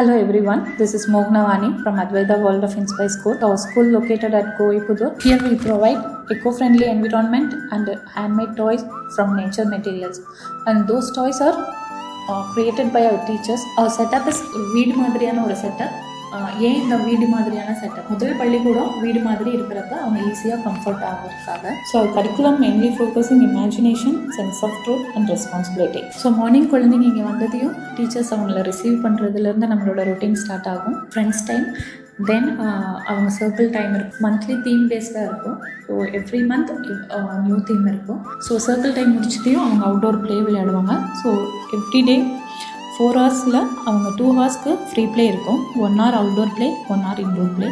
Hello everyone, this is Mognavani from Advaita World of Inspire School. Our school located at Koipudur. Here we provide eco-friendly environment and handmade toys from nature materials. And those toys are created by our teachers. Our setup is வீடு மாதிரியான ஒரு setup. ஏன் இந்த வீடு மாதிரியான setup? முதல் பள்ளிக்கூடம் வீடு மாதிரி இருக்கிறப்ப அவங்க ஈஸியாக கம்ஃபர்ட் ஆகிறதுக்காக. So curriculum mainly focusing imagination, sense of truth and responsibility. So morning குழந்தைங்க இங்கே வந்ததையும் டீச்சர்ஸ் அவங்கள ரிசீவ் பண்ணுறதுலேருந்து நம்மளோட ரொட்டீன் ஸ்டார்ட் ஆகும். ஃப்ரெண்ட்ஸ் டைம், தென் அவங்க சர்க்கிள் டைம் இருக்கும். மந்த்லி தீம் பேஸ்டாக இருக்கும். So every month new theme இருக்கும். ஸோ சர்க்கிள் டைம் முடிச்சதையும் அவங்க அவுட்டோர் ப்ளே விளையாடுவாங்க. ஸோ எவ்ரிடே 4 ஹவர்ஸில் அவங்க 2 ஹவர்ஸ்க்கு ஃப்ரீ ப்ளே இருக்கும். 1 hour outdoor play, 1 hour indoor play.